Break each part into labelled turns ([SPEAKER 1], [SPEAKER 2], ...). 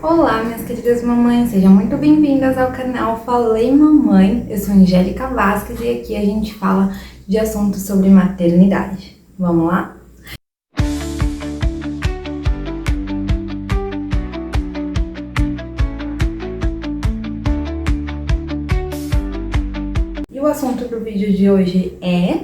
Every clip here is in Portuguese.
[SPEAKER 1] Olá, minhas queridas mamães, sejam muito bem-vindas ao canal Falei Mamãe. Eu sou Angélica Vasquez e aqui a gente fala de assuntos sobre maternidade. Vamos lá? E o assunto do vídeo de hoje é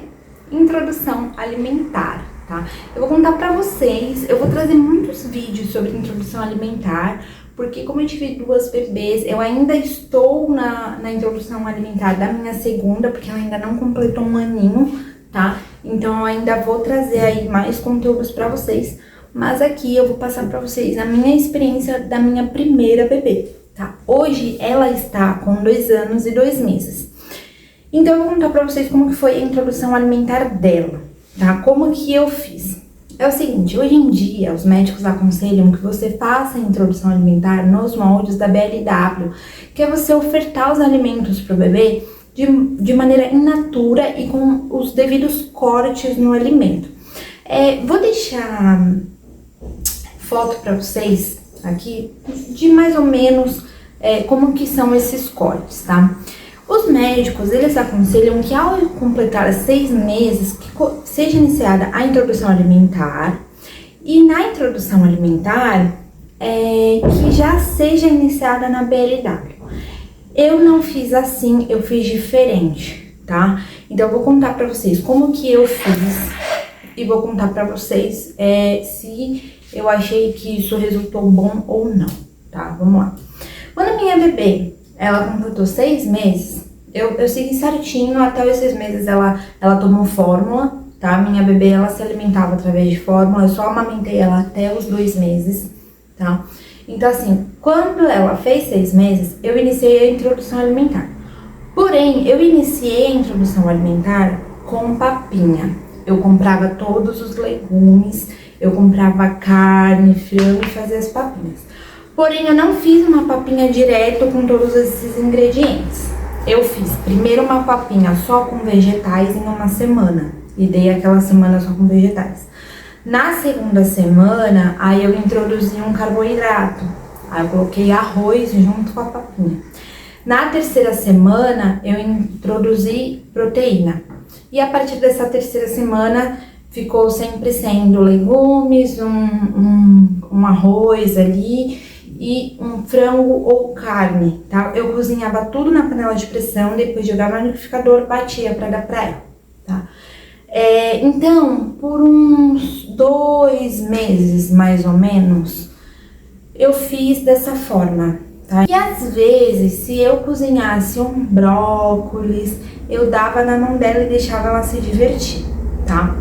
[SPEAKER 1] introdução alimentar, tá? Eu vou contar pra vocês, eu vou trazer muitos vídeos sobre introdução alimentar, porque como eu tive duas bebês, eu ainda estou na introdução alimentar da minha segunda, porque ela ainda não completou um aninho, tá? Então eu ainda vou trazer aí mais conteúdos pra vocês, mas aqui eu vou passar pra vocês a minha experiência da minha primeira bebê, tá? Hoje ela está com 2 anos e 2 meses. Então eu vou contar pra vocês como que foi a introdução alimentar dela, tá? Como que eu fiz. É o seguinte, hoje em dia os médicos aconselham que você faça a introdução alimentar nos moldes da BLW, que é você ofertar os alimentos pro bebê de maneira in natura e com os devidos cortes no alimento. Vou deixar foto pra vocês aqui de mais ou menos como que são esses cortes, tá? Os médicos, eles aconselham que ao completar 6 meses, que seja iniciada a introdução alimentar, e na introdução alimentar, que já seja iniciada na BLW. Eu não fiz assim, eu fiz diferente, tá? Então eu vou contar pra vocês como que eu fiz, e vou contar pra vocês se eu achei que isso resultou bom ou não, tá? Vamos lá. Quando a minha bebê ela completou 6 meses, eu segui certinho, até os 6 meses ela tomou fórmula, tá? Minha bebê, ela se alimentava através de fórmula, eu só amamentei ela até os 2 meses, tá? Então assim, quando ela fez 6 meses, eu iniciei a introdução alimentar. Porém, eu iniciei a introdução alimentar com papinha. Eu comprava todos os legumes, eu comprava carne, frango e fazia as papinhas. Porém, eu não fiz uma papinha direto com todos esses ingredientes. Eu fiz primeiro uma papinha só com vegetais em uma semana. E dei aquela semana só com vegetais. Na segunda semana, aí eu introduzi um carboidrato. Aí eu coloquei arroz junto com a papinha. Na terceira semana, eu introduzi proteína. E a partir dessa terceira semana, ficou sempre sendo legumes, um arroz ali e um frango ou carne, tá? Eu cozinhava tudo na panela de pressão, depois jogava no liquidificador, batia pra dar pra ela, tá? Então, por uns 2 meses, mais ou menos, eu fiz dessa forma, tá? E às vezes, se eu cozinhasse um brócolis, eu dava na mão dela e deixava ela se divertir, tá?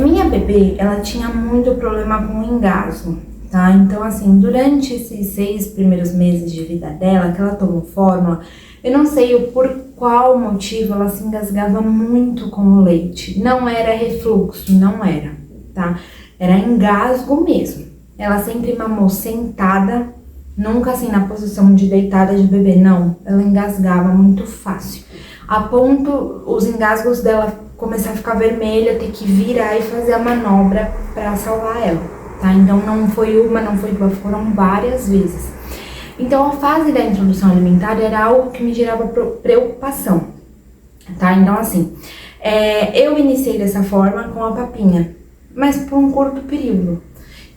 [SPEAKER 1] Minha bebê, ela tinha muito problema com engasgo, tá? Então, assim, durante esses 6 primeiros meses de vida dela, que ela tomou fórmula, eu não sei por qual motivo ela se engasgava muito com o leite. Não era refluxo, não era, tá? Era engasgo mesmo. Ela sempre mamou sentada, nunca assim na posição de deitada de bebê, não. Ela engasgava muito fácil. A ponto, os engasgos dela começar a ficar vermelha, ter que virar e fazer a manobra pra salvar ela, tá? Então não foi uma, não foi duas, foram várias vezes. Então a fase da introdução alimentar era algo que me gerava preocupação, tá? Então assim, eu iniciei dessa forma com a papinha, mas por um curto período.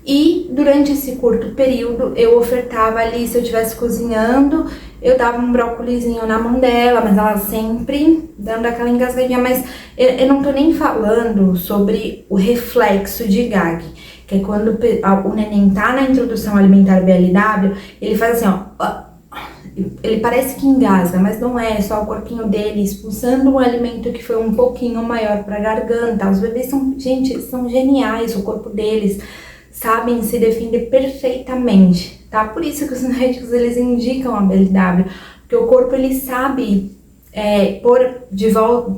[SPEAKER 1] E durante esse curto período eu ofertava ali, se eu estivesse cozinhando, eu dava um brócolizinho na mão dela, mas ela sempre dando aquela engasgadinha. Mas eu não tô nem falando sobre o reflexo de gag, que é quando o neném tá na introdução alimentar BLW, ele faz assim, ó, ele parece que engasga, mas não é só o corpinho dele expulsando um alimento que foi um pouquinho maior pra garganta. Os bebês são, gente, eles são geniais, o corpo deles sabem se defender perfeitamente, tá? Por isso que os médicos, eles indicam a BLW, porque o corpo, ele sabe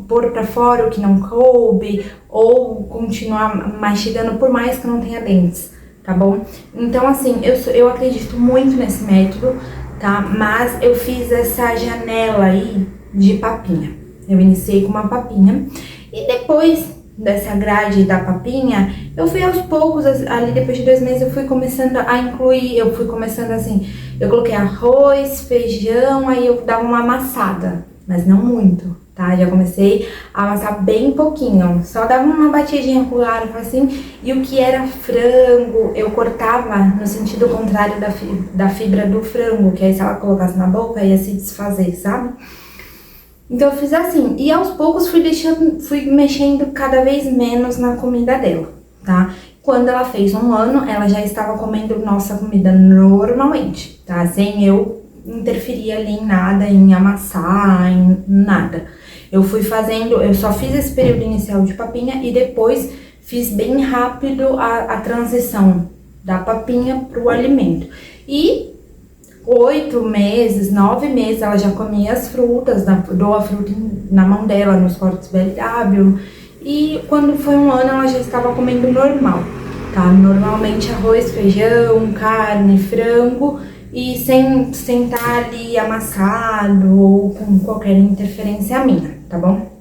[SPEAKER 1] pôr pra fora o que não coube, ou continuar mastigando por mais que não tenha dentes, tá bom? Então, assim, eu acredito muito nesse método, tá? Mas eu fiz essa janela aí de papinha. Eu iniciei com uma papinha, e depois dessa grade da papinha, eu fui aos poucos, ali depois de 2 meses eu fui começando a incluir, eu fui começando assim, eu coloquei arroz, feijão, aí eu dava uma amassada, mas não muito, tá? Já comecei a amassar bem pouquinho, só dava uma batidinha com o garfo assim, e o que era frango, eu cortava no sentido contrário da fibra do frango, que aí se ela colocasse na boca ia se desfazer, sabe? Então eu fiz assim, e aos poucos fui mexendo cada vez menos na comida dela, tá? Quando ela fez 1 ano, ela já estava comendo nossa comida normalmente, tá? Sem eu interferir ali em nada, em amassar, em nada. Eu só fiz esse período inicial de papinha e depois fiz bem rápido a transição da papinha pro alimento. E 8 meses, 9 meses, ela já comia as frutas, dou a fruta na mão dela, nos cortes BLW. E quando foi 1 ano, ela já estava comendo normal, tá? Normalmente arroz, feijão, carne, frango, e sem estar ali amassado ou com qualquer interferência minha, tá bom?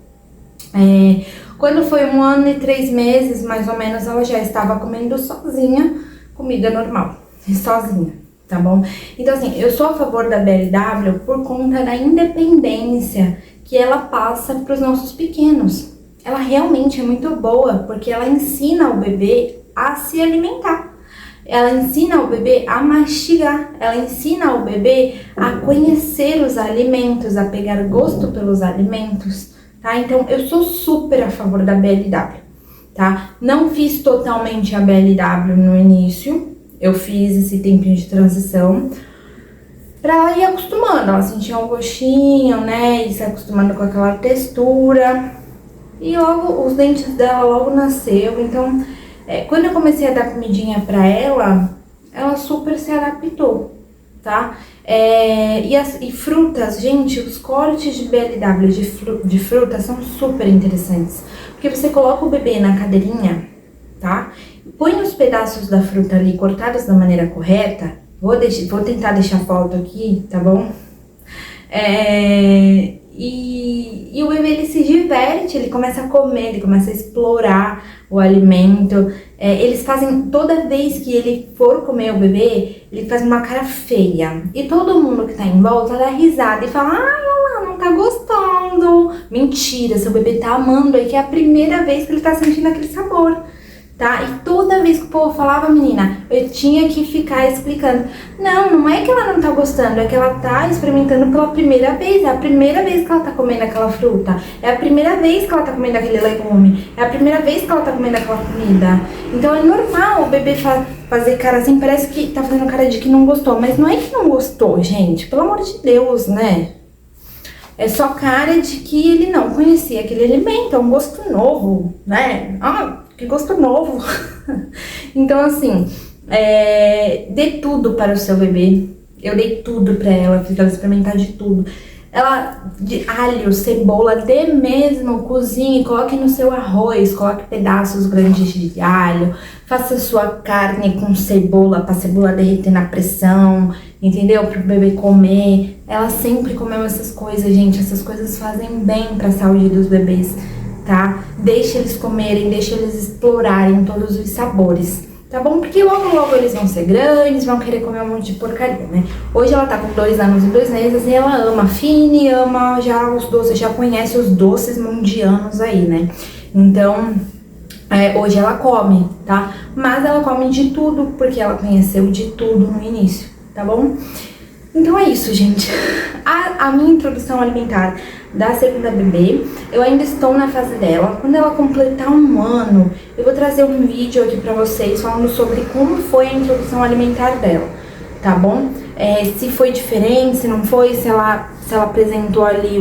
[SPEAKER 1] Quando foi 1 ano e 3 meses, mais ou menos, ela já estava comendo sozinha, comida normal, sozinha. Tá bom? Então, assim, eu sou a favor da BLW por conta da independência que ela passa para os nossos pequenos. Ela realmente é muito boa, porque ela ensina o bebê a se alimentar. Ela ensina o bebê a mastigar. Ela ensina o bebê a conhecer os alimentos, a pegar gosto pelos alimentos, tá? Então, eu sou super a favor da BLW, tá? Não fiz totalmente a BLW no início. Eu fiz esse tempinho de transição pra ela ir acostumando, ela sentia um gostinho, né, e se acostumando com aquela textura. E logo, os dentes dela logo nasceu, então, quando eu comecei a dar comidinha pra ela super se adaptou, tá? E frutas, gente, os cortes de BLW de frutas são super interessantes, porque você coloca o bebê na cadeirinha, tá? Põe os pedaços da fruta ali cortados da maneira correta. Vou tentar deixar foto aqui, tá bom? E o bebê, ele se diverte, ele começa a comer, ele começa a explorar o alimento. Eles fazem, toda vez que ele for comer o bebê, ele faz uma cara feia. E todo mundo que tá em volta dá risada e fala, ai, olha lá, não tá gostando. Mentira, seu bebê tá amando, é que é a primeira vez que ele tá sentindo aquele sabor. Tá? E toda vez que o povo falava, menina, eu tinha que ficar explicando. Não é que ela não tá gostando, é que ela tá experimentando pela primeira vez. É a primeira vez que ela tá comendo aquela fruta. É a primeira vez que ela tá comendo aquele legume. É a primeira vez que ela tá comendo aquela comida. Então é normal o bebê fazer cara assim, parece que tá fazendo cara de que não gostou. Mas não é que não gostou, gente. Pelo amor de Deus, né? É só cara de que ele não conhecia aquele alimento. É um gosto novo, né? Que gosto novo. Então, assim, dê tudo para o seu bebê. Eu dei tudo pra ela, fiz ela experimentar de tudo. De alho, cebola, dê mesmo, cozinhe, coloque no seu arroz, coloque pedaços grandes de alho, faça sua carne com cebola, pra cebola derreter na pressão, entendeu? Pro bebê comer. Ela sempre comeu essas coisas, gente. Essas coisas fazem bem pra saúde dos bebês, tá? Deixa eles comerem, deixa eles explorarem todos os sabores, tá bom? Porque logo eles vão ser grandes, vão querer comer um monte de porcaria, né? Hoje ela tá com 2 anos e 2 meses e ela ama Fini, ama já os doces, já conhece os doces mundianos aí, né? Então, hoje ela come, tá? Mas ela come de tudo, porque ela conheceu de tudo no início, tá bom? Então é isso, gente. A minha introdução alimentar da segunda bebê, eu ainda estou na fase dela. Quando ela completar 1 ano, eu vou trazer um vídeo aqui pra vocês falando sobre como foi a introdução alimentar dela, tá bom? Se foi diferente, se não foi, se ela apresentou ali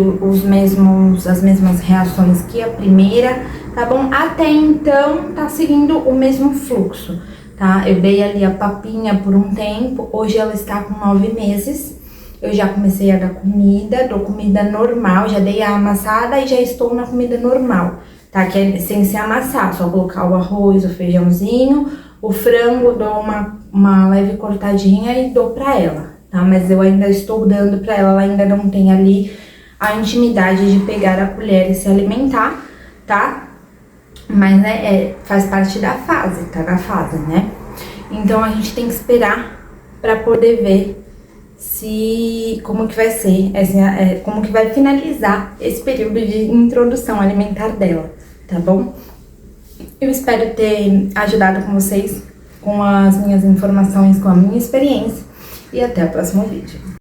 [SPEAKER 1] as mesmas reações que a primeira, tá bom? Até então, tá seguindo o mesmo fluxo, tá? Eu dei ali a papinha por um tempo, hoje ela está com 9 meses. Eu já comecei a dar comida, dou comida normal, já dei a amassada e já estou na comida normal, tá? Que é sem se amassar, só colocar o arroz, o feijãozinho, o frango, dou uma leve cortadinha e dou pra ela, tá? Mas eu ainda estou dando pra ela ainda não tem ali a intimidade de pegar a colher e se alimentar, tá? Mas, né, faz parte da fase, tá na fase, né? Então, a gente tem que esperar pra poder ver como que vai ser, como que vai finalizar esse período de introdução alimentar dela, tá bom? Eu espero ter ajudado com vocês com as minhas informações, com a minha experiência, e até o próximo vídeo.